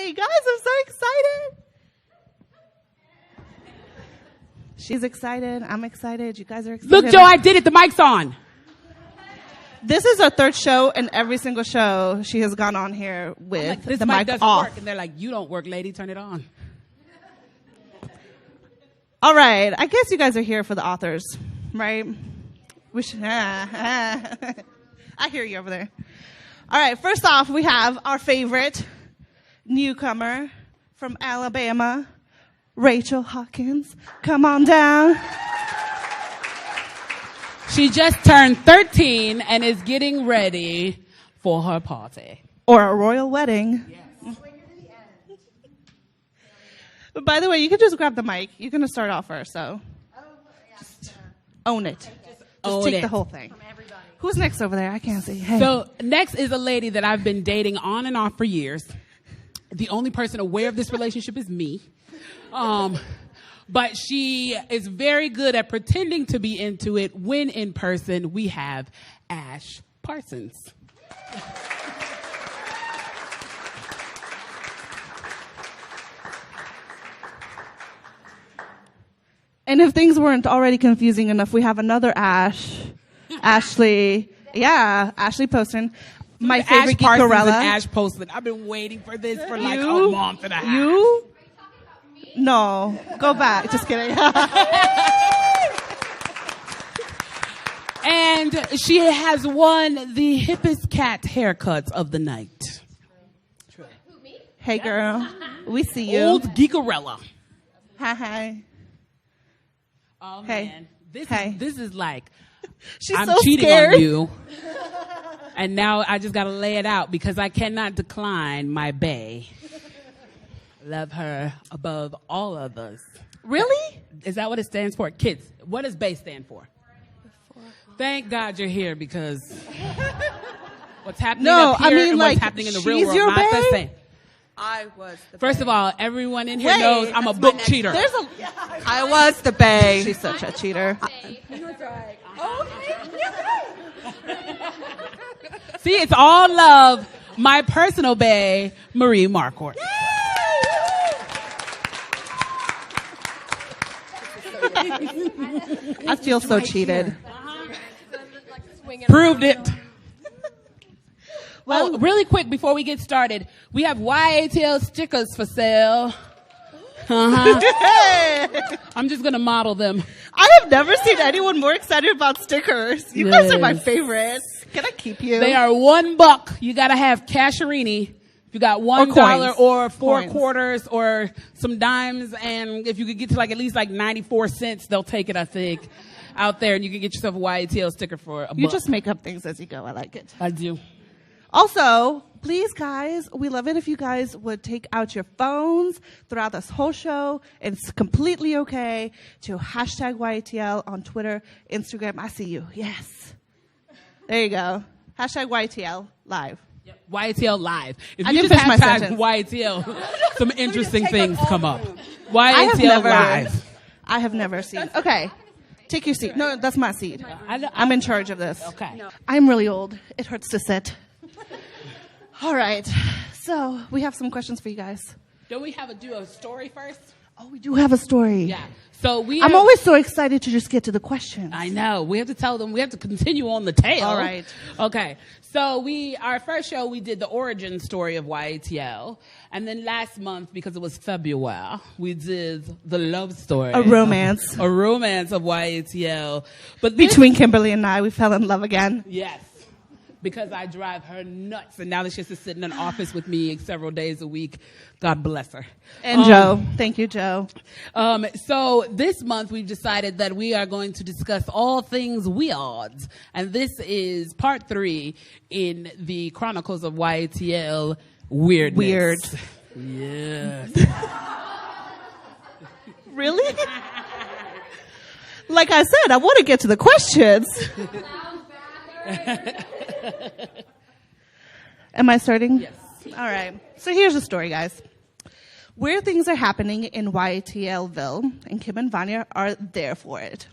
Hey guys, I'm so excited. She's excited. I'm excited. You guys are excited. Look, Joe, I did it. The mic's on. This is her third show, and every single show she has gone on here with Like, this the mic mic doesn't off. work. And they're like, you don't work, lady. Turn it on. All right. I guess you guys are here for the authors, right? We should, I hear you over there. All right. First off, we have our favorite newcomer from Alabama, Rachel Hawkins. Come on down. She just turned 13 and is getting ready for her party. Or a royal wedding. Yes. But by the way, you can just grab the mic. You're going to start off first, so just own it. Just take the whole thing. Who's next over there? I can't see. Hey. So next is a lady that I've been dating on and off for years. The only person aware of this relationship is me. But she is very good at pretending to be into it when in person we have Ash Parsons. And if things weren't already confusing enough, we have another Ash. Ashley. Yeah, Ashley Poston. My favorite Ash Parsons Geekorella. and Ash Poston. I've been waiting for this for like a month and a half. You? No. Go back. Just kidding. And she has won the hippest cat haircuts of the night. Hey, girl. We see you. Old Geekorella. Hi. Oh, Hey. man. Hey. This is like, She's I'm so cheating scared. on you. And now I just got to lay it out because I cannot decline my bae. Love her above all others. Really? Is that what it stands for? Kids, what does bae stand for? Thank God you're here because what's happening No, up here I mean, and like, what's happening in the real she's world your not the bae? same. I was the First bae. of all, everyone in here Wait, knows I'm a that's my book next cheater. There's a. I was the bae. She's such a cheater. See, it's all love. My personal bae, Marie Marquardt. I feel so cheated. Proved it. Well, Oh, really quick before we get started, we have YATL stickers for sale. I'm just going to model them. I have never seen anyone more excited about stickers. You guys are my Yes. favorite. Can I keep you? They are $1. You got to have casherini. If you got $1 coins. or 4 Coins. quarters or some dimes, and if you could get to like at least like 94 cents, they'll take it, I think, out there, and you can get yourself a YATL sticker for $1. You just make up things as you go. I like it. I do. Also, please, guys, we love it if you guys would take out your phones throughout this whole show. It's completely okay to hashtag YATL on Twitter, Instagram. I see you. Yes. There you go. Hashtag YATL live. YATL live. If I you didn't just finish my hashtag sentence. YATL, some interesting things come up. I have YATL never. live. I have never seen. Okay. Take your seat. No, that's my seat. I'm in charge of this. Okay. I'm really old. It hurts to sit. All right. So we have some questions for you guys. Don't we do a story first? Oh, we do have a story. Yeah. So I'm always so excited to just get to the questions. I know. We have to tell them. We have to continue on the tale. All right. Okay. So our first show, we did the origin story of YATL. And then last month, because it was February, we did the love story. A romance. A romance of YATL. But this, Between Kimberly and I, we fell in love again. yes. Because I drive her nuts. And now that she has to sit in an office with me several days a week. God bless her. And Joe. Thank you, Joe. So this month we've decided that we are going to discuss all things weird. And this is part 3 in the Chronicles of YATL Weirdness. Weird. Yes. Really? Like I said, I want to get to the questions. Am I starting? Yes. All right. So here's the story, guys. Weird things are happening in YATLville, and Kim and Vanya are there for it.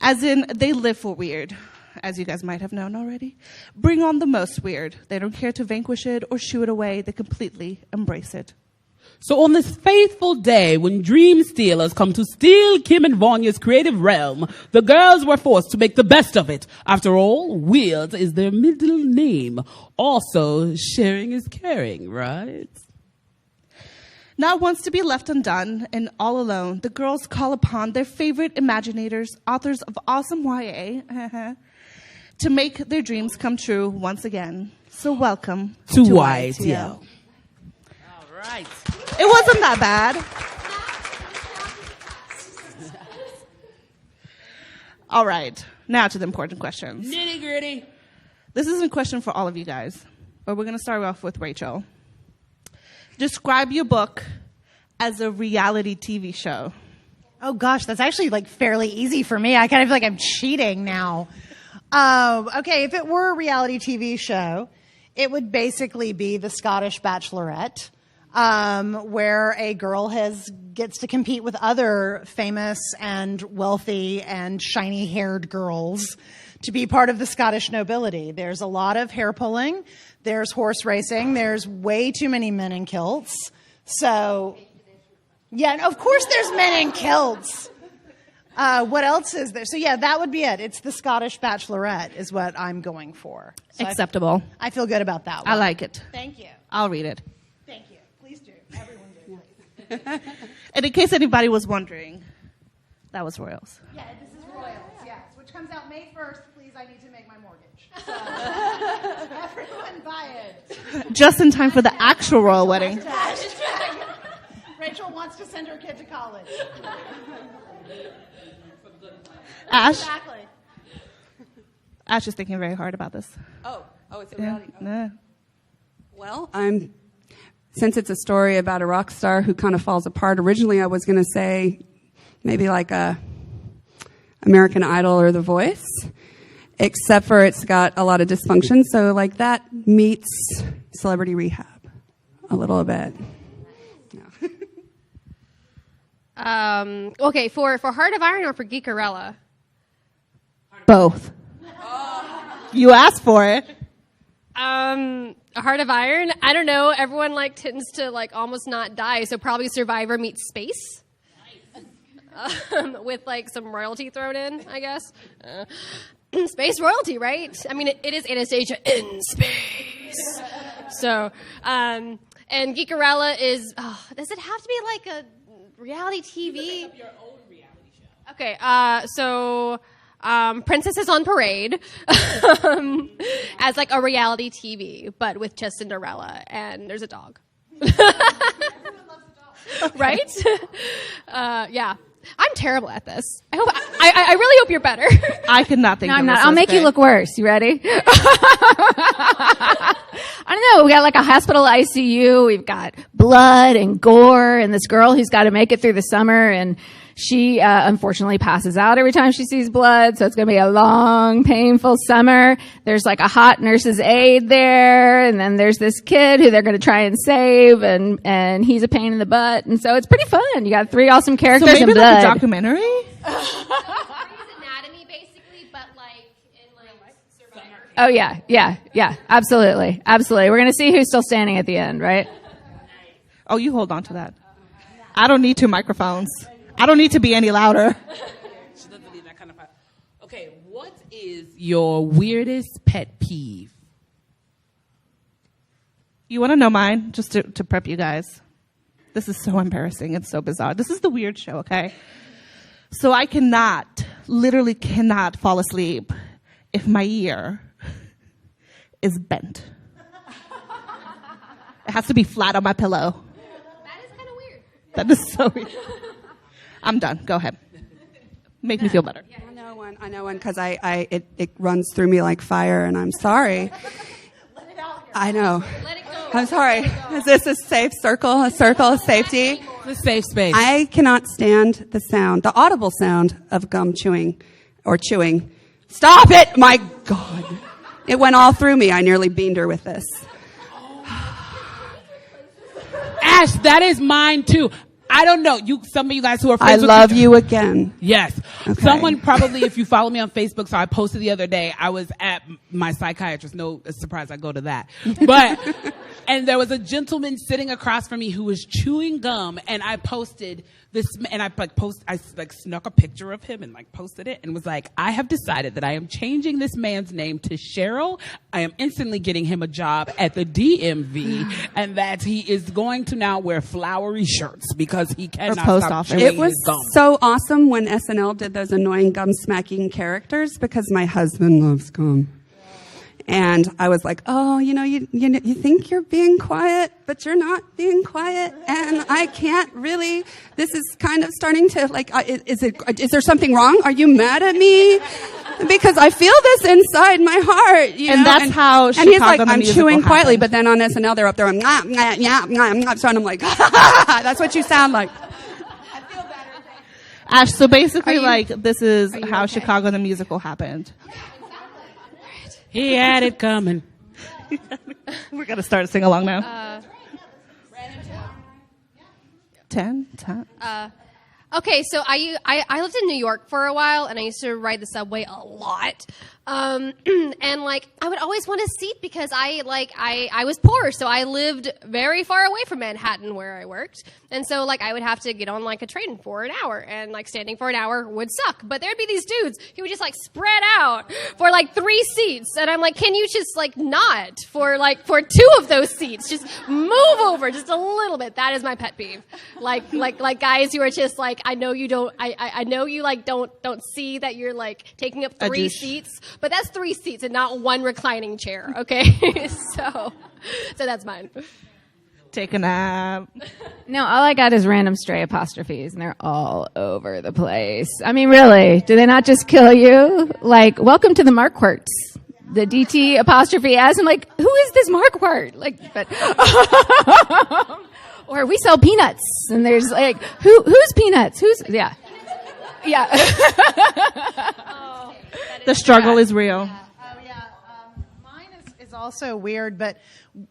As in, they live for weird, as you guys might have known already. Bring on the most weird. They don't care to vanquish it or shoo it away. They completely embrace it. So on this faithful day when dream stealers come to steal Kim and Vanya's creative realm, the girls were forced to make the best of it. After all, Weird is their middle name. Also, sharing is caring, right? Not once to be left undone and all alone, the girls call upon their favorite imaginators, authors of awesome YA, to make their dreams come true once again. So welcome to YATL. All right. It wasn't that bad. All right. Now to the important questions. Nitty gritty. This is a question for all of you guys, but we're going to start off with Rachel. Describe your book as a reality TV show. Oh gosh, that's actually like fairly easy for me. I kind of feel like I'm cheating now. Okay, if it were a reality TV show, it would basically be the Scottish Bachelorette, where a girl gets to compete with other famous and wealthy and shiny-haired girls to be part of the Scottish nobility. There's a lot of hair pulling. There's horse racing. There's way too many men in kilts. So, yeah, and of course there's men in kilts. What else is there? So, yeah, that would be it. It's the Scottish Bachelorette is what I'm going for. So Acceptable. I feel good about that one. I like it. Thank you. I'll read it. Thank you. Please do. Everyone do, please. And in case anybody was wondering, that was Royals. Yeah, this is Royals, yes, which comes out May 1st. Please, I need to make my mortgage. So, everyone buy it. Just in time for the actual royal wedding. Rachel wants to send her kid to college. Ash? Exactly. Ash is thinking very hard about this. Oh, it's a reality. Yeah. Well, since it's a story about a rock star who kind of falls apart, originally I was going to say maybe like a American Idol or The Voice, except for it's got a lot of dysfunction. So like that meets Celebrity Rehab a little bit. Okay, for Heart of Iron or for Geekarella? Both. You asked for it. Heart of Iron. I don't know. Everyone tends to almost not die, so probably Survivor meets Space. With some royalty thrown in, I guess. Space royalty, right? I mean, it is Anastasia in space. So, and Geekarella is. Does it have to be like a reality TV? Up your own reality show. Okay, so Princesses on Parade as a reality TV, but with just Cinderella, and there's a dog. Right? Yeah. I'm terrible at this. I really hope you're better. I could not think No, of I'm a not. I'll make you suspect. look worse. You ready? I don't know. We got a hospital ICU. We've got blood and gore, and this girl who's got to make it through the summer, and she unfortunately passes out every time she sees blood. So it's going to be a long, painful summer. There's a hot nurse's aide there, and then there's this kid who they're going to try and save, and he's a pain in the butt. And so it's pretty fun. You got 3 awesome characters So maybe and blood. a documentary? Grey's Anatomy, basically, but in Survivor. Oh yeah, absolutely. We're gonna see who's still standing at the end, right? Oh, you hold on to that. I don't need 2 microphones. I don't need to be any louder. She doesn't need that kind of. Okay, what is your weirdest pet peeve? You want to know mine? Just to prep you guys. This is so embarrassing and so bizarre. This is the weird show, okay? So I literally cannot fall asleep if my ear is bent. It has to be flat on my pillow. That is kind of weird. That is so weird. I'm done. Go ahead. Make me feel better. I know one because it runs through me like fire, and I'm sorry. I know. Let it go. I'm sorry. Is this a safe circle? A circle of safety? The safe space. I cannot stand the audible sound of gum chewing or chewing. Stop it! My God. It went all through me. I nearly beamed her with this. Ash, that is mine too. I don't know. Some of you guys who are I friends with love you again. Yes. Okay. Someone probably, if you follow me on Facebook, so I posted the other day, I was at my psychiatrist. No surprise, I go to that. But And there was a gentleman sitting across from me who was chewing gum, and I posted this, and I snuck a picture of him and like posted it and was like, I have decided that I am changing this man's name to Cheryl. I am instantly getting him a job at the DMV, and that he is going to now wear flowery shirts because he cannot stop chewing It was his gum. so awesome when SNL did those annoying gum smacking characters because my husband loves gum. And I was like, oh, you think you're being quiet, but you're not being quiet. And I can't really, this is kind of starting to is there something wrong? Are you mad at me? Because I feel this inside my heart, And that's how Chicago and he's like, the I'm musical chewing quietly, happened. but then on SNL they're up there, so I'm like, that's what you sound like. Ash, so basically, Are you- this is are you how okay? Chicago the musical happened. He had it coming. We're going to start sing along now. 10. Okay, so I lived in New York for a while, and I used to ride the subway a lot. And I would always want a seat because I was poor, so I lived very far away from Manhattan where I worked. And so I would have to get on a train for an hour, and standing for an hour would suck. But there'd be these dudes who would just spread out for 3 seats, and I'm like, can you just not for 2 of those seats? Just move over just a little bit. That is my pet peeve. Like guys who are just I know you don't I know you don't see that you're taking up 3 seats, but that's 3 seats and not 1 reclining chair, okay? so that's mine. Take a nap. No, all I got is random stray apostrophes, and they're all over the place. I mean, really, do they not just kill you? Welcome to the Marquardts. The DT apostrophe S, and who is this Marquardt? Or we sell peanuts, and there's who's peanuts? Yeah. The struggle is real. Mine is also weird, but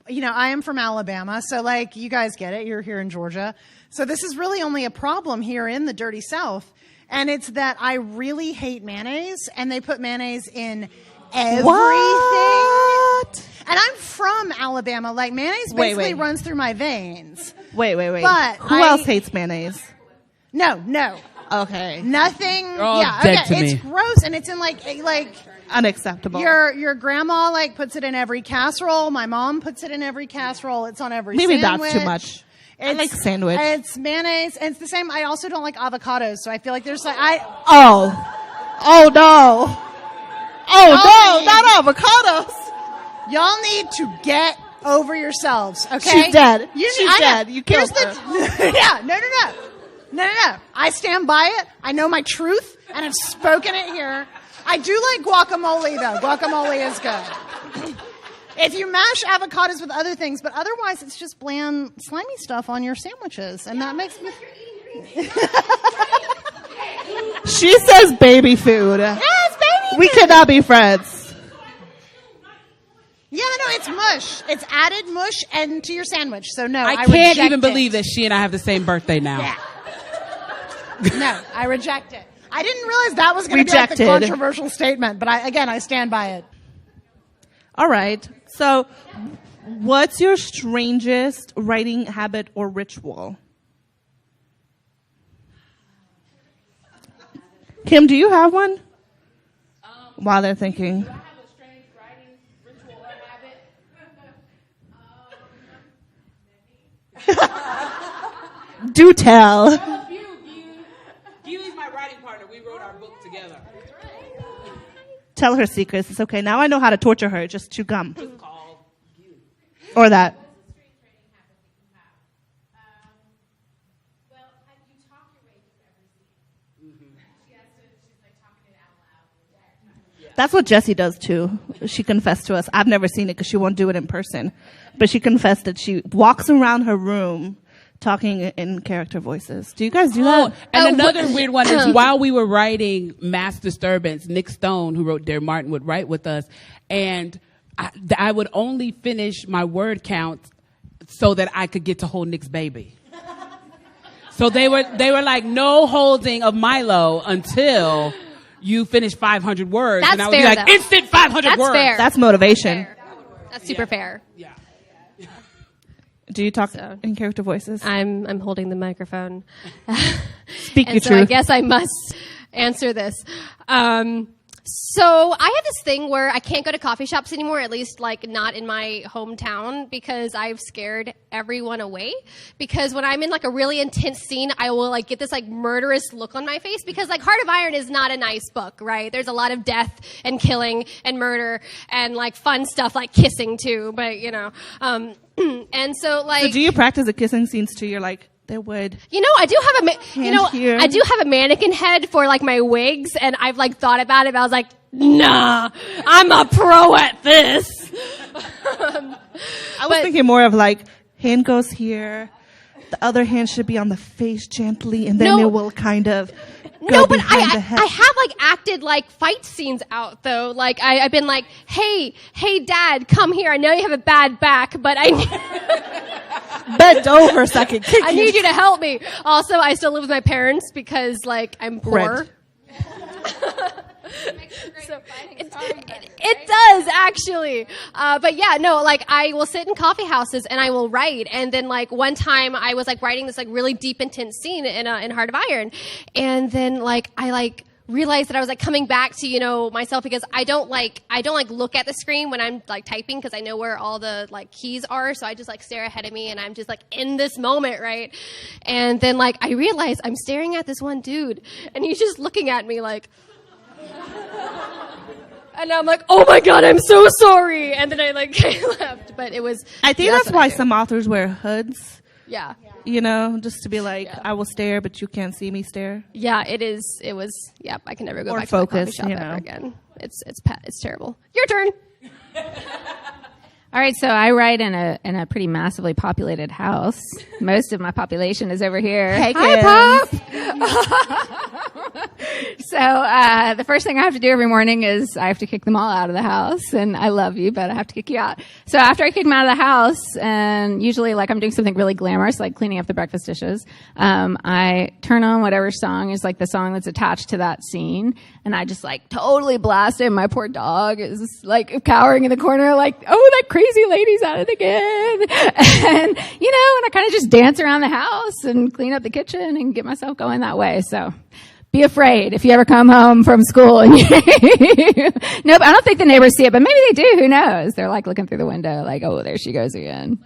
I am from Alabama, so you guys get it. You're here in Georgia, so this is really only a problem here in the dirty South, and it's that I really hate mayonnaise, and they put mayonnaise in everything. What? And I'm from Alabama. Mayonnaise basically runs through my veins. Wait. But Who else hates mayonnaise? No. Okay. Nothing. You're all dead to It's me. gross, and it's in Unacceptable. your grandma puts it in every casserole. My mom puts it in every casserole. It's on every Maybe sandwich. that's too much. I like sandwich. It's mayonnaise, and it's the same. I also don't like avocados, so I feel like there's Oh no. Not avocados. y'all need to get over yourselves. Okay, She's dead. She's I know. dead. You killed Here's her. Yeah, no. I stand by it. I know my truth, and I've spoken it here. I do like guacamole, though. Guacamole is good. If you mash avocados with other things, but otherwise it's just bland, slimy stuff on your sandwiches, and that makes me... She says baby food. Yes, baby We food. cannot be friends. Yeah, no, it's mush. It's added mush and to your sandwich, so no, I I can't reject even believe it. that she and I have the same birthday now. Yeah. No, I reject it. I didn't realize that was going to be the Rejected. controversial statement, but I stand by it. All right. So, what's your strangest writing habit or ritual? Kim, do you have one? While they're thinking. Do I have a strange writing ritual or habit? Do tell. Gilly's my writing partner. We wrote our book together. Tell her secrets. It's okay. Now I know how to torture her. Just chew gum. Or that. That's what Jessie does too. She confessed to us. I've never seen it because she won't do it in person. But she confessed that she walks around her room talking in character voices. Do you guys do that? And another weird one is while we were writing Mass Disturbance, Nick Stone, who wrote Dear Martin, would write with us. And I would only finish my word count so that I could get to hold Nick's baby. So they were like, no holding of Milo until you finish 500 words. That's and I would fair, be like, though. instant 500 That's words. fair. That's motivation. That's super fair. Yeah. Do you talk So- in character voices? I'm holding the microphone. Speak and your so truth. I guess I must answer this. So I have this thing where I can't go to coffee shops anymore, at least like not in my hometown, because I've scared everyone away. Because when I'm in like a really intense scene, I will like get this like murderous look on my face, because like Heart of Iron is not a nice book, right? There's a lot of death and killing and murder and like fun stuff like kissing too, but you know, and so like. So do you practice the kissing scenes too? You're like, there would. You know, I do have Here. I do have a mannequin head for like my wigs, and I've like thought about it, but I was like, nah, I'm a pro at this. I was thinking more of like, hand goes here, the other hand should be on the face gently, and then No. it will kind of go No, but behind the head. I have like acted like fight scenes out though. Like I've been like, hey dad, come here. I know you have a bad back, but Bend over a second. I need you to help me. Also, I still live with my parents because like I'm poor. Rent. So it does actually, but yeah, no, like I will sit in coffee houses and I will write, and then like one time I was like writing this like really deep intense scene in Heart of Iron, and then like I like realized that I was like coming back to, you know, myself, because I don't like look at the screen when I'm like typing, because I know where all the like keys are, so I just like stare ahead of me and I'm just like in this moment, right? And then like I realized I'm staring at this one dude and he's just looking at me like. And I'm like, oh my God, I'm so sorry. And then I like left, but it was. I think that's why some authors wear hoods. Yeah. You know, just to be like, I will stare, but you can't see me stare. Yeah, it was, yeah, I can never go Or back to the coffee focus, shop you ever know. again. It's terrible. Your turn. All right, so I write in a pretty massively populated house. Most of my population is over here. Hey, Hi, kids. Pop. So the first thing I have to do every morning is I have to kick them all out of the house. And I love you, but I have to kick you out. So after I kick them out of the house, and usually like I'm doing something really glamorous, like cleaning up the breakfast dishes, I turn on whatever song is like the song that's attached to that scene, and I just like totally blast it. My poor dog is like cowering in the corner, like, oh, that crazy lady's at it again. And, you know, and I kind of just dance around the house and clean up the kitchen and get myself going that way. So be afraid if you ever come home from school and nope, I don't think the neighbors see it, but maybe they do. Who knows? They're like looking through the window like, oh, there she goes again.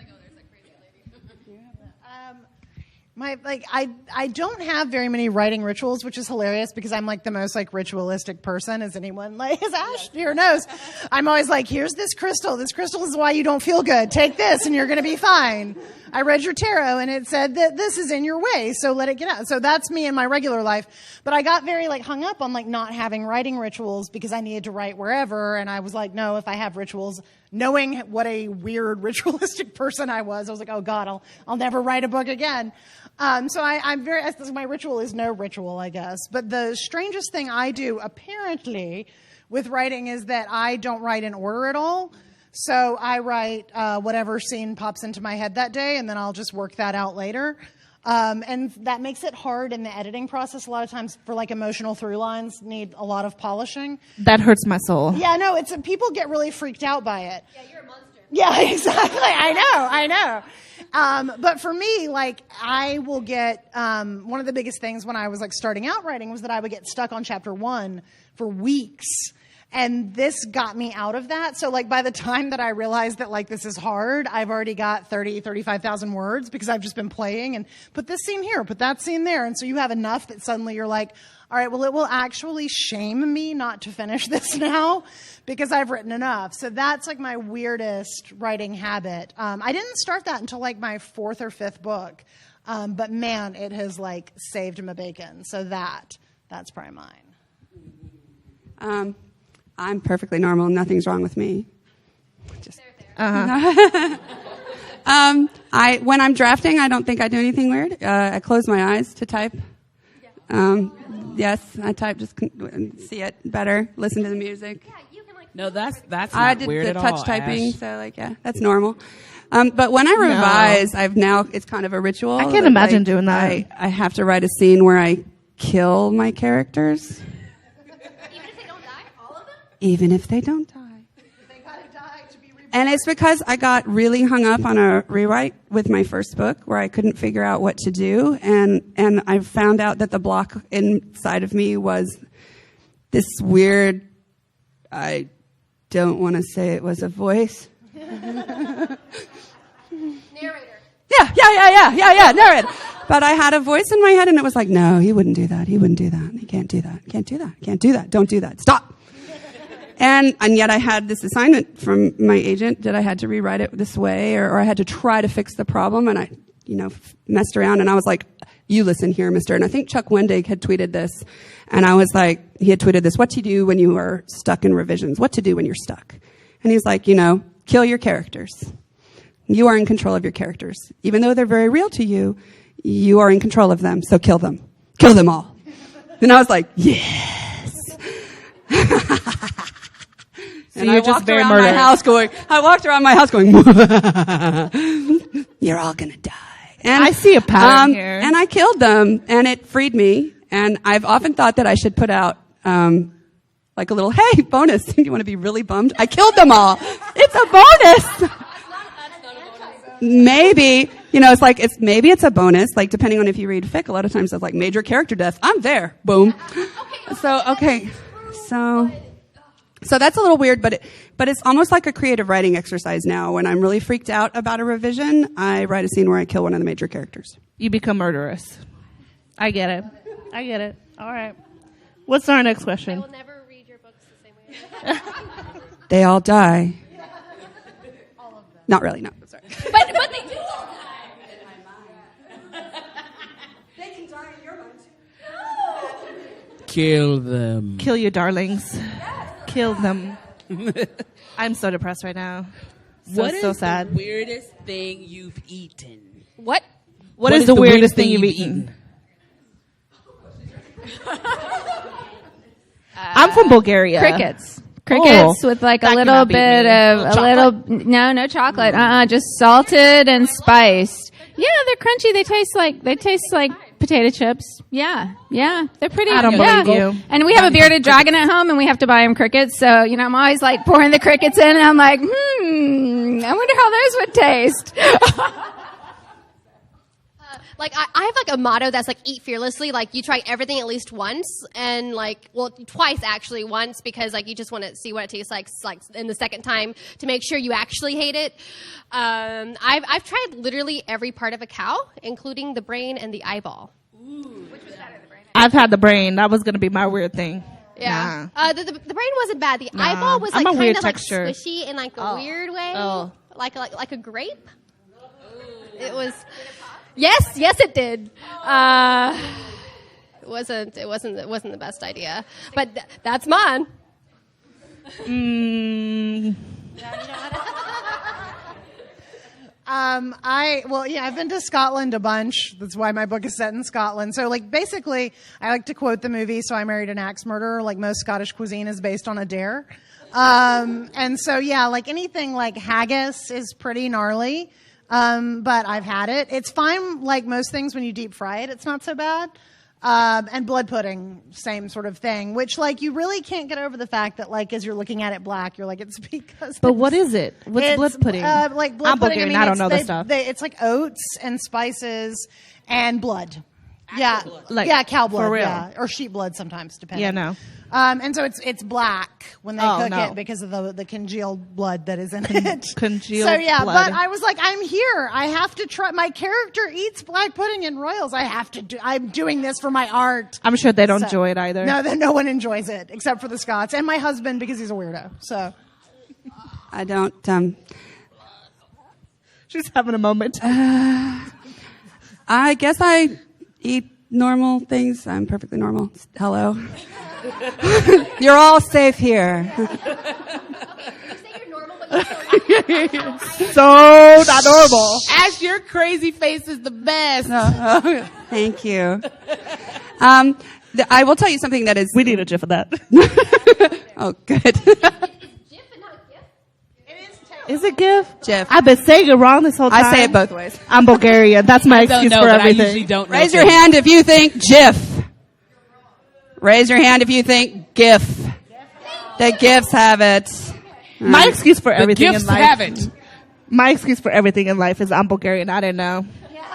I don't have very many writing rituals, which is hilarious because I'm like the most like ritualistic person, as anyone like as Ash here knows. I'm always like, here's this crystal. This crystal is why you don't feel good. Take this and you're going to be fine. I read your tarot and it said that this is in your way, so let it get out. So that's me in my regular life. But I got very like hung up on like not having writing rituals because I needed to write wherever. And I was like, no, if I have rituals, knowing what a weird ritualistic person I was like, oh God, I'll never write a book again. So I'm very, my ritual is no ritual, I guess. But the strangest thing I do apparently with writing is that I don't write in order at all. So I write whatever scene pops into my head that day, and then I'll just work that out later. And that makes it hard in the editing process. A lot of times for like emotional through lines need a lot of polishing. That hurts my soul. Yeah, no, people get really freaked out by it. Yeah, you're a monster. Yeah, exactly. I know. But for me, like, I will get, one of the biggest things when I was like starting out writing was that I would get stuck on chapter 1 for weeks. And this got me out of that. So like by the time that I realized that like this is hard, I've already got 35,000 words because I've just been playing and put this scene here, put that scene there. And so you have enough that suddenly you're like, all right, well, it will actually shame me not to finish this now because I've written enough. So that's like my weirdest writing habit. I didn't start that until like my 4th or 5th book. But man, it has like saved my bacon. So that's probably mine. I'm perfectly normal. Nothing's wrong with me. Just, when I'm drafting, I don't think I do anything weird. I close my eyes to type. Yes, I type just see it better, listen to the music. Yeah, you can like. No, that's not I did weird the at touch all, typing, Ash. so like, yeah, that's normal. But when I revise, it's kind of a ritual. I can't imagine doing that. I have to write a scene where I kill my characters. Even if they don't die, all of them? Even if they don't die. They gotta die to be reborn. And it's because I got really hung up on a rewrite with my first book where I couldn't figure out what to do. And I found out that the block inside of me was this weird, I don't want to say it was a voice. Narrator. Yeah, narrator. But I had a voice in my head and it was like, no, he wouldn't do that. He wouldn't do that. He can't do that. Can't do that. Can't do that. Don't do that. Stop. And yet I had this assignment from my agent that I had to rewrite it this way, or I had to try to fix the problem. And I, messed around and I was like, you listen here, mister. And I think Chuck Wendig had tweeted this. And I was like, he had tweeted this, what to do when you are stuck in revisions, what to do when you're stuck. And he's like, kill your characters. You are in control of your characters. Even though they're very real to you, you are in control of them. So kill them. Kill them all. And I was like, yes. So and I walked around my house going, you're all going to die. And I see a pattern here. And I killed them, and it freed me. And I've often thought that I should put out, like a little, hey, bonus. Do you want to be really bummed? I killed them all. It's a bonus. Maybe, maybe it's a bonus, like depending on if you read fic, a lot of times it's like major character death. I'm there. Boom. So that's a little weird, but it's almost like a creative writing exercise now. When I'm really freaked out about a revision, I write a scene where I kill one of the major characters. You become murderous. I get it. All right. What's our next question? I will never read your books the same way. They all die. All of them. Not really, no. Sorry. But they do all die. In my mind. They can die in your mind too. Kill them. Kill your darlings. Kill them. I'm so depressed right now. What is so sad. The weirdest thing you've eaten? What? What is the weirdest thing you've eaten? I'm from Bulgaria. Crickets with like a little bit of no chocolate. Just salted and spiced. Yeah, they're crunchy. They taste like potato chips. Yeah, they're pretty. I don't believe you. And we have a bearded dragon at home, and we have to buy him crickets. So I'm always like pouring the crickets in, and I'm like, I wonder how those would taste. I have like a motto that's like eat fearlessly. Like you try everything at least once, and twice actually. Once because you just want to see what it tastes like in the second time to make sure you actually hate it. I've tried literally every part of a cow, including the brain and the eyeball. Ooh. Which was better, the brain? I've had the brain. That was going to be my weird thing. Yeah. Nah. The brain wasn't bad. The eyeball was kind of squishy in a weird way, like a grape. It was. Yes, it did. It wasn't the best idea, but that's mine. I've been to Scotland a bunch. That's why my book is set in Scotland. So basically, I like to quote the movie So I Married an Axe Murderer. Like most Scottish cuisine is based on a dare. And so anything like haggis is pretty gnarly. But I've had it. It's fine, like most things, when you deep fry it, it's not so bad. And blood pudding, same sort of thing, which you really can't get over the fact that as you're looking at it black, you're like, it's because. But what is it? What's blood pudding? Blood I'm pudding. Bulgarian. I don't know this stuff. It's like oats and spices and blood. Actual blood. Cow blood. For real. Yeah, or sheep blood sometimes, depending. Yeah, no. And so it's black when they cook it because of the congealed blood that is in it. Congealed blood. But I was like, I'm here. I have to try. My character eats black pudding and royals. I have to do. I'm doing this for my art. I'm sure they don't enjoy it either. No one enjoys it except for the Scots and my husband because he's a weirdo. So I don't. She's having a moment. I guess I eat normal things. I'm perfectly normal. Hello. You're all safe here. You say you're normal, but you're so not normal. Ash, your crazy face is the best. Thank you. I will tell you something that is. We need a GIF of that. Oh, good. It's GIF and not GIF. It is. Is it GIF? GIF. I've been saying it wrong this whole time. I say it both ways. I'm Bulgarian. That's my excuse for everything. I usually don't know. Raise your hand if you think GIF. Raise your hand if you think GIF. The GIFs have it. My excuse for The everything in gifts life. have it. My excuse for everything in life is I'm Bulgarian. I didn't know.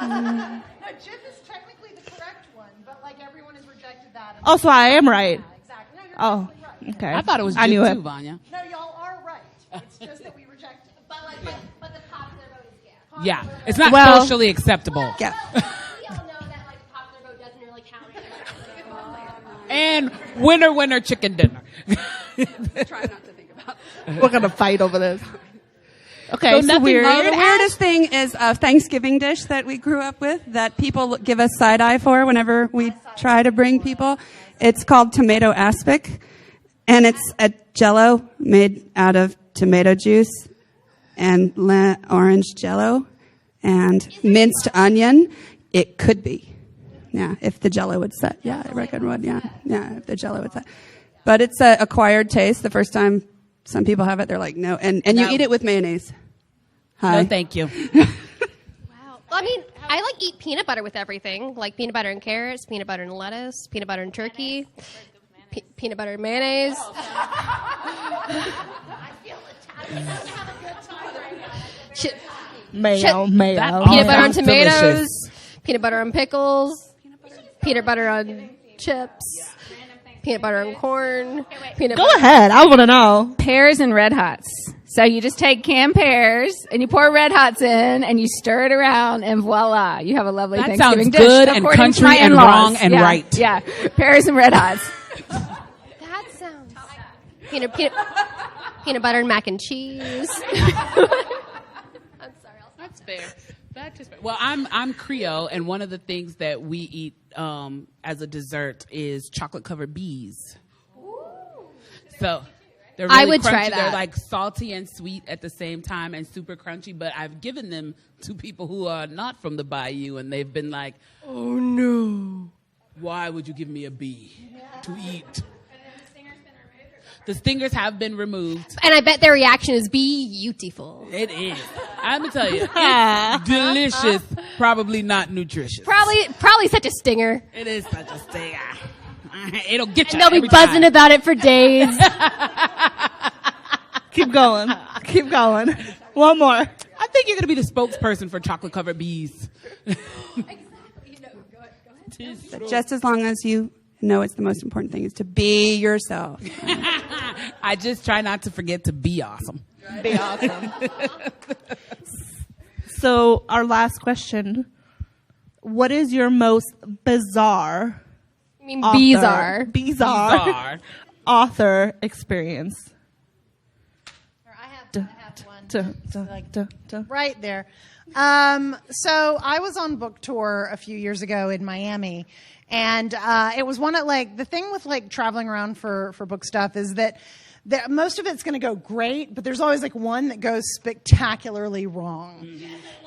No, Jip is technically the correct one, but like everyone has rejected that. Oh, so I am right. Exactly. No, you're Oh, absolutely right. okay. I thought it was I knew Jim it. too, Vanya. No, y'all are right. It's just that we reject it. But the popular vote is Yeah, it's not Well- socially acceptable. Yeah. We all know that like the popular vote doesn't really count. And winner, chicken dinner. Try not to think about it. We're gonna fight over this. Okay, So so nothing weird. hard? The weirdest thing is a Thanksgiving dish that we grew up with that people give us side eye for whenever we try to bring people. It's called tomato aspic, and it's a Jello made out of tomato juice and orange Jello and minced onion. It could be, yeah, if the Jello would set. Yeah, I reckon would. Yeah, if the Jello would set. But it's an acquired taste. The first time some people have it, they're like, no, and you No. eat it with mayonnaise. Hi. No, thank you. Wow. Well, I mean, I like eat peanut butter with everything, like peanut butter and carrots, peanut butter and lettuce, peanut butter and turkey, peanut butter and mayonnaise. Chip, Mayo, Chip- mayo. That- peanut butter on sounds tomatoes, delicious. peanut butter on pickles, peanut butter on chips, peanut butter on corn, peanut Go butter. ahead. I want to know. Pears and Red Hots. So you just take canned pears and you pour Red Hots in and you stir it around and voila, you have a lovely That Thanksgiving sounds dish. good and according to country my and in-laws. wrong and Yeah, right. Yeah, pears and Red Hots. That sounds peanut butter and mac and cheese. That's fair. That's just fair. Well, I'm Creole, and one of the things that we eat as a dessert is chocolate covered bees. So they're really I would crunchy. try They're that. like salty and sweet at the same time, and super crunchy. But I've given them to people who are not from the bayou, and they've been like, "Oh no, why would you give me a bee to eat?" The stingers have been removed. And I bet their reaction is beautiful. It is. I'm gonna tell you, it's delicious. Probably not nutritious. Probably such a stinger. It is such a stinger. It'll get you. And they'll be every buzzing time. about it for days. Keep going. Keep going. One more. I think you're gonna be the spokesperson for chocolate covered bees. But just as long as you know it's the most important thing is to be yourself. I just try not to forget to be awesome. Be awesome. So our last question. What is your most bizarre I mean, author, bizarre. bizarre author experience? I have one. Right there. So I was on book tour a few years ago in Miami, and it was one of the thing with traveling around for book stuff is that most of it's going to go great, but there's always one that goes spectacularly wrong.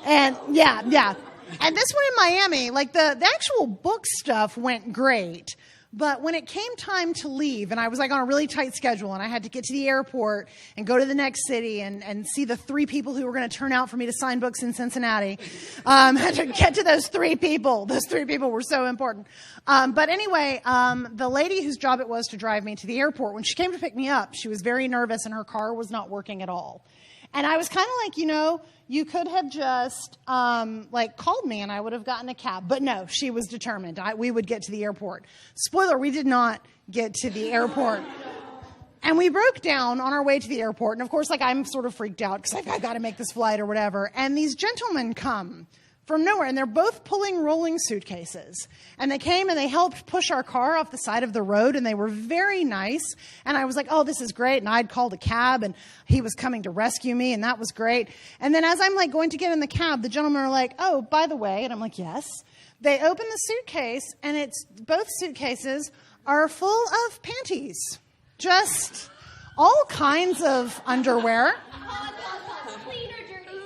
And yeah. And this one in Miami, the actual book stuff went great. But when it came time to leave, and I was on a really tight schedule, and I had to get to the airport and go to the next city and see the 3 people who were going to turn out for me to sign books in Cincinnati, had to get to those 3 people. Those 3 people were so important. But anyway, the lady whose job it was to drive me to the airport, when she came to pick me up, she was very nervous, and her car was not working at all. And I was kind of you could have just called me and I would have gotten a cab. But no, she was determined. We would get to the airport. Spoiler, we did not get to the airport. And we broke down on our way to the airport. And of course, I'm sort of freaked out because I've got to make this flight or whatever. And these gentlemen come from nowhere, and they're both pulling rolling suitcases. And they came and they helped push our car off the side of the road, and they were very nice. And I was like, oh, this is great. And I'd called a cab, and he was coming to rescue me, and that was great. And then as I'm going to get in the cab, the gentlemen are like, oh, by the way, and I'm like, yes. They open the suitcase, and both suitcases are full of panties. Just all kinds of underwear.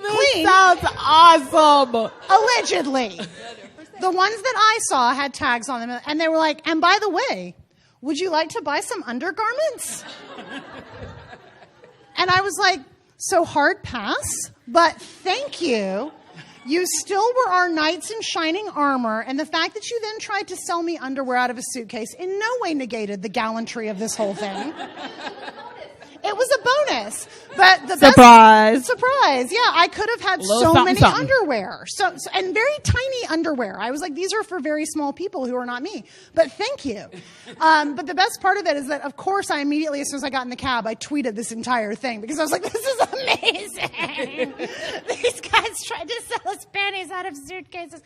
Clean. Sounds awesome. Allegedly. The ones that I saw had tags on them, and they were like, and by the way, would you like to buy some undergarments? And I was like, so hard pass, but thank you. You still were our knights in shining armor, and the fact that you then tried to sell me underwear out of a suitcase in no way negated the gallantry of this whole thing. It was a bonus. But the surprise. Yeah, I could have had many underwear. And very tiny underwear. I was like, these are for very small people who are not me. But thank you. But the best part of it is that, of course, I immediately, as soon as I got in the cab, I tweeted this entire thing because I was like, this is amazing. These guys tried to sell us panties out of suitcases.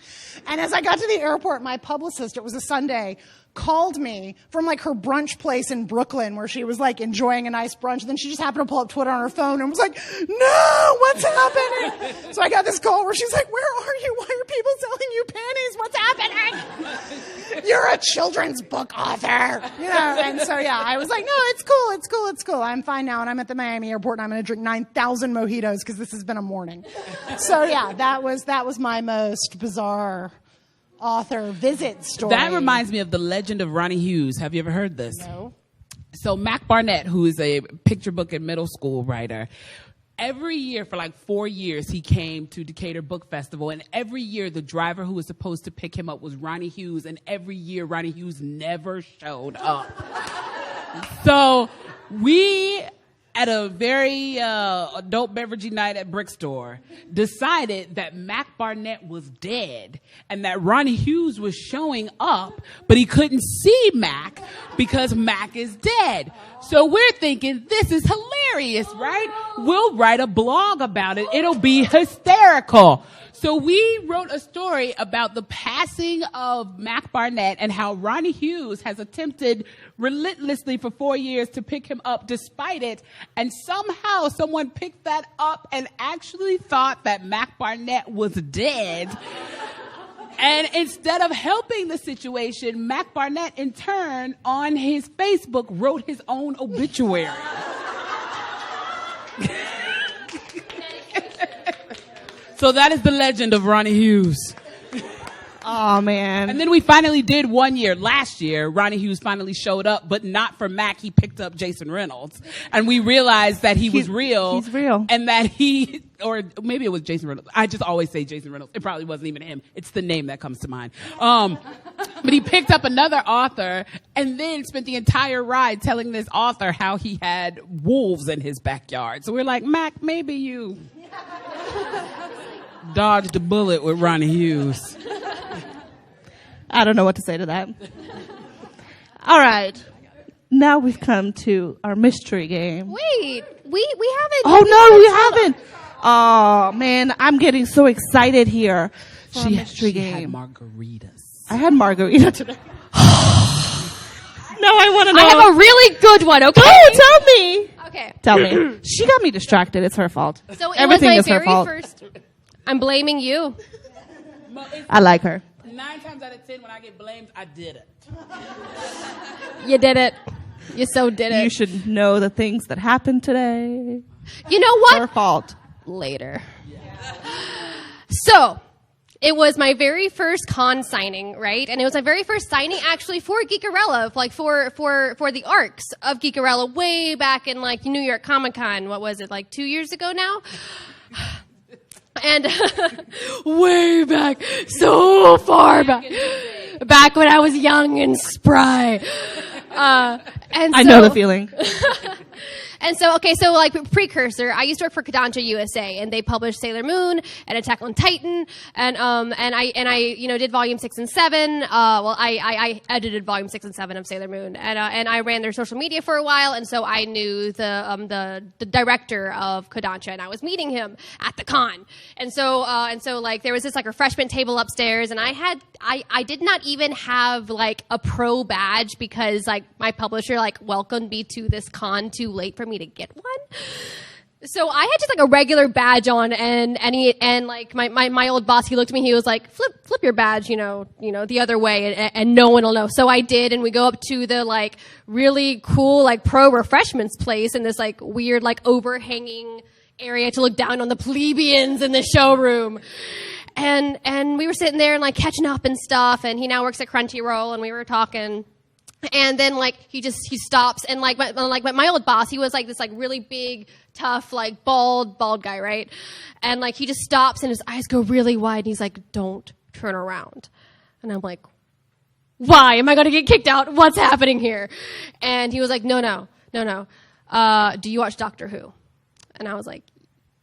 And as I got to the airport, my publicist, it was a Sunday, called me from like her brunch place in Brooklyn where she was like enjoying a nice brunch. And then she just happened to pull up Twitter on her phone and was like, no, what's happening? So I got this call where she's like, where are you? Why are people selling you panties? What's happening? You're a children's book author. You know, and so yeah, I was like, no, it's cool. I'm fine now. And I'm at the Miami airport and I'm going to drink 9,000 mojitos because this has been a morning. So yeah, that was my most bizarre author visit story. That reminds me of the legend of Ronnie Hughes. Have you ever heard this? No. So Mac Barnett, who is a picture book and middle school writer, every year for like 4 years, he came to Decatur Book Festival, and every year the driver who was supposed to pick him up was Ronnie Hughes, and every year Ronnie Hughes never showed up. So we, at a very adult beverage night at Brickstore, decided that Mac Barnett was dead and that Ronnie Hughes was showing up, but he couldn't see Mac because Mac is dead. So we're thinking, this is hilarious, right? We'll write a blog about it. It'll be hysterical. So we wrote a story about the passing of Mac Barnett and how Ronnie Hughes has attempted relentlessly for 4 years to pick him up despite it. And somehow someone picked that up and actually thought that Mac Barnett was dead. And instead of helping the situation, Mac Barnett, in turn, on his Facebook, wrote his own obituary. So that is the legend of Ronnie Hughes. Oh, man. And then we finally did 1 year. Last year, Ronnie Hughes finally showed up, but not for Mac. He picked up Jason Reynolds. And we realized that he was real. He's real. And that or maybe it was Jason Reynolds. I just always say Jason Reynolds. It probably wasn't even him. It's the name that comes to mind. But he picked up another author and then spent the entire ride telling this author how he had wolves in his backyard. So we're like, Mac, maybe you dodged a bullet with Ronnie Hughes. I don't know what to say to that. All right. Now we've come to our mystery game. Wait, we haven't. Oh, no, we haven't. Oh, man, I'm getting so excited here. She had game. margaritas. I had margarita today. Now I want to know. I have a really good one, okay? Oh, tell me. Okay. Tell me. She got me distracted. It's her fault. So it Everything was is her fault. first. I'm blaming you. I like her. 9 times out of 10, when I get blamed, I did it. You did it. You so did it. You should know the things that happened today. You know what? Her fault. Later. So, it was my very first con signing, right? And it was my very first signing actually for Geekarella, like for the arcs of Geekarella way back in like New York Comic Con. What was it, like 2 years ago now? And way back, so far back when I was young and spry. And I know the feeling. And so, okay, so like precursor, I used to work for Kodansha USA, and they published Sailor Moon and Attack on Titan, and I did volume 6 and 7. I edited volume 6 and 7 of Sailor Moon, and I ran their social media for a while, and so I knew the director of Kodansha, and I was meeting him at the con, and so like there was this like refreshment table upstairs, and I did not even have like a pro badge because like my publisher like welcomed me to this con too late for me to get one. So I had just like a regular badge on, and like my old boss, he looked at me, he was like, flip your badge, you know, the other way, and no one will know. So I did, and we go up to the like really cool like pro refreshments place in this like weird like overhanging area to look down on the plebeians in the showroom. And we were sitting there and like catching up and stuff, and he now works at Crunchyroll, and we were talking. And then like he stops, and like my old boss, he was like this like really big, tough, like bald guy, right? And like he just stops and his eyes go really wide, and he's like, "Don't turn around." And I'm like, "Why? Am I going to get kicked out? What's happening here?" And he was like, No. do you watch Doctor Who? And I was like,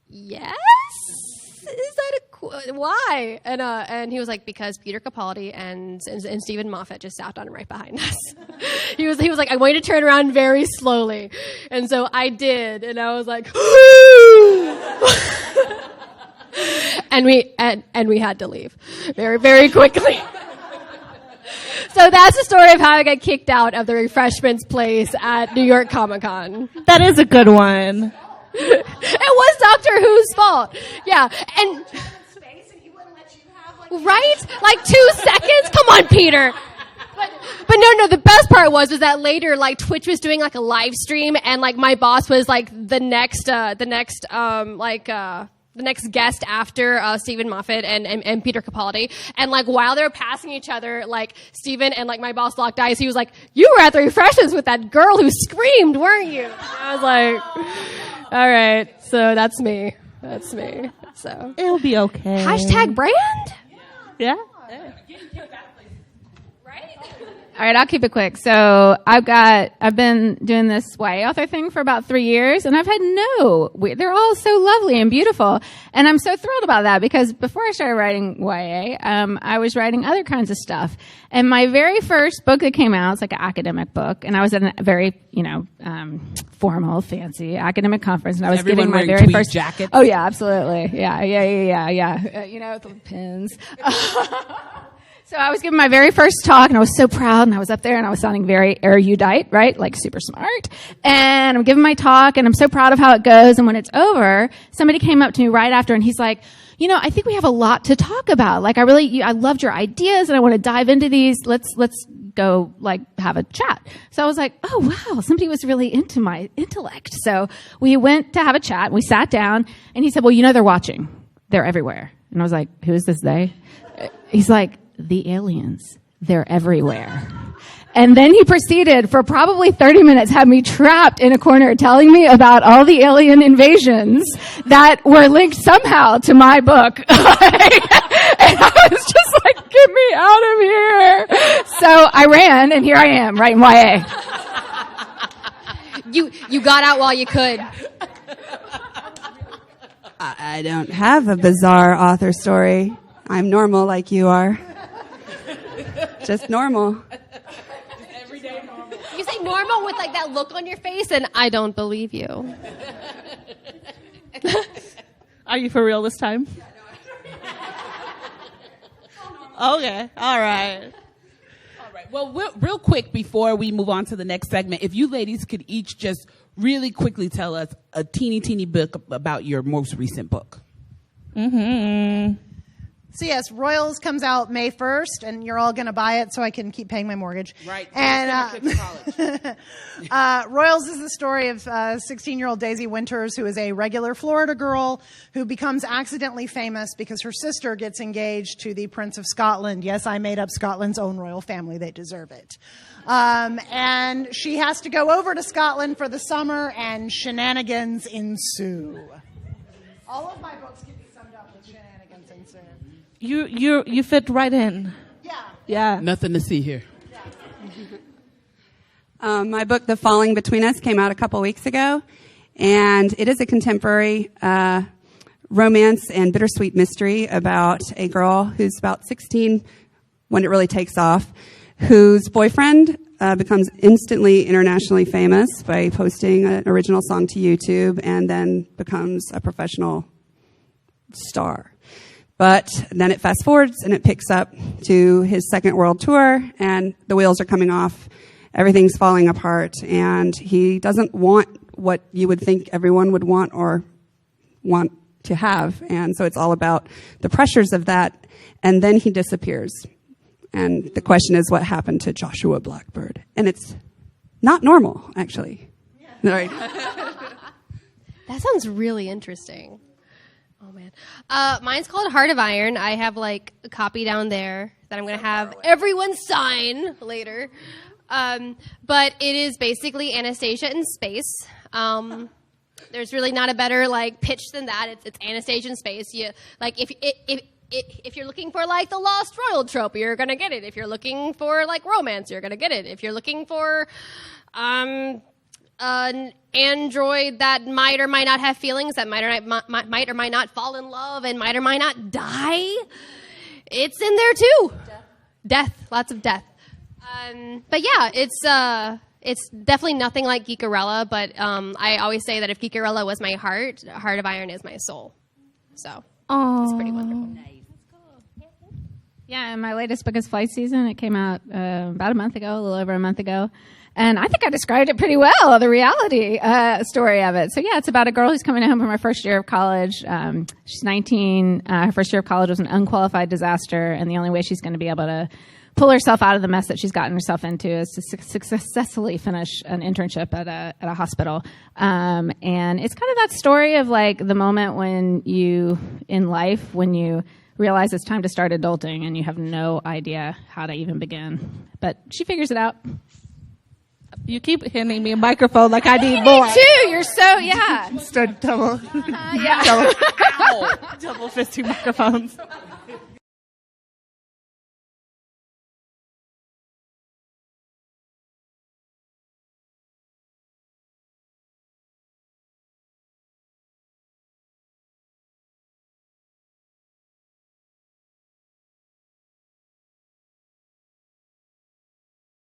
yes. Is that why? And he was like, because Peter Capaldi and Stephen Moffat just sat down right behind us. he was like, I want you to turn around very slowly. And so I did, and I was like, and we had to leave very, very quickly. So that's the story of how I got kicked out of the refreshments place at New York Comic Con. That is a good one. It was Doctor Who's fault. Yeah. And right? Like 2 seconds? Come on, Peter. But no, the best part was that later, like, Twitch was doing like a live stream, and like my boss was like the next guest after Stephen Moffat and Peter Capaldi. And like while they were passing each other, like Stephen and like my boss locked eyes. He was like, "You were at the refreshments with that girl who screamed, weren't you?" And I was like, all right, so that's me. That's me. So It'll be okay. # brand? Yeah. All right, I'll keep it quick. So I've been doing this YA author thing for about 3 years, and I've had they're all so lovely and beautiful. And I'm so thrilled about that, because before I started writing YA, I was writing other kinds of stuff. And my very first book that came out, it's like an academic book, and I was at a very, formal, fancy academic conference, and I was Everyone giving my wearing very tweed first jackets. Oh yeah, absolutely. Yeah. With the pins. So I was giving my very first talk, and I was so proud, and I was up there, and I was sounding very erudite, right? Like super smart. And I'm giving my talk, and I'm so proud of how it goes. And when it's over, somebody came up to me right after, and he's like, I think we have a lot to talk about. Like, I loved your ideas, and I want to dive into these. Let's go, like, have a chat. So I was like, oh, wow, somebody was really into my intellect. So we went to have a chat, and we sat down, and he said, well, they're watching. They're everywhere. And I was like, who is this they? He's like, the aliens. They're everywhere. And then he proceeded for probably 30 minutes, had me trapped in a corner telling me about all the alien invasions that were linked somehow to my book. And I was just like, get me out of here. So I ran, and here I am writing YA. You got out while you could. I don't have a bizarre author story. I'm normal like you are. Just normal. Everyday normal. You say normal with like that look on your face, and I don't believe you. Are you for real this time? Okay. All right. Well, real quick before we move on to the next segment, if you ladies could each just really quickly tell us a teeny book about your most recent book. Mm-hmm. So yes, Royals comes out May 1st, and you're all going to buy it so I can keep paying my mortgage. Right. And Royals is the story of 16-year-old Daisy Winters, who is a regular Florida girl who becomes accidentally famous because her sister gets engaged to the Prince of Scotland. Yes, I made up Scotland's own royal family. They deserve it. And she has to go over to Scotland for the summer, and shenanigans ensue. All of my books can be summed up with shenanigans ensue. You fit right in. Yeah. Nothing to see here. My book, The Falling Between Us, came out a couple weeks ago, and it is a contemporary romance and bittersweet mystery about a girl who's about 16 when it really takes off, whose boyfriend becomes instantly internationally famous by posting an original song to YouTube, and then becomes a professional star. But then it fast forwards and it picks up to his second world tour, and the wheels are coming off. Everything's falling apart, and he doesn't want what you would think everyone would want or want to have. And so it's all about the pressures of that. And then he disappears. And the question is, what happened to Joshua Blackbird? And it's not normal, actually. Yeah. Right. That sounds really interesting. Oh, man. Mine's called Heart of Iron. I have, like, a copy down there that I'm going to have everyone sign later. But it is basically Anastasia in space. There's really not a better, like, pitch than that. It's Anastasia in space. You, like, if you're looking for, like, the lost royal trope, you're going to get it. If you're looking for, like, romance, you're going to get it. If you're looking for, an android that might or might not have feelings, that might or might not fall in love, and might or might not die. It's in there too. Death. Lots of death. But yeah, it's definitely nothing like Geekarella, but I always say that if Geekarella was my heart, Heart of Iron is my soul. So it's pretty wonderful. Yeah, and my latest book is Flight Season. It came out about a month ago, a little over a month ago. And I think I described it pretty well, the reality story of it. So yeah, it's about a girl who's coming home from her first year of college. She's 19. Her first year of college was an unqualified disaster, and the only way she's going to be able to pull herself out of the mess that she's gotten herself into is to successfully finish an internship at a hospital. And it's kind of that story of like the moment when you realize it's time to start adulting and you have no idea how to even begin. But she figures it out. You keep handing me a microphone like I need more. Me too. You're so, yeah. Just a double Yeah. double fisting microphones.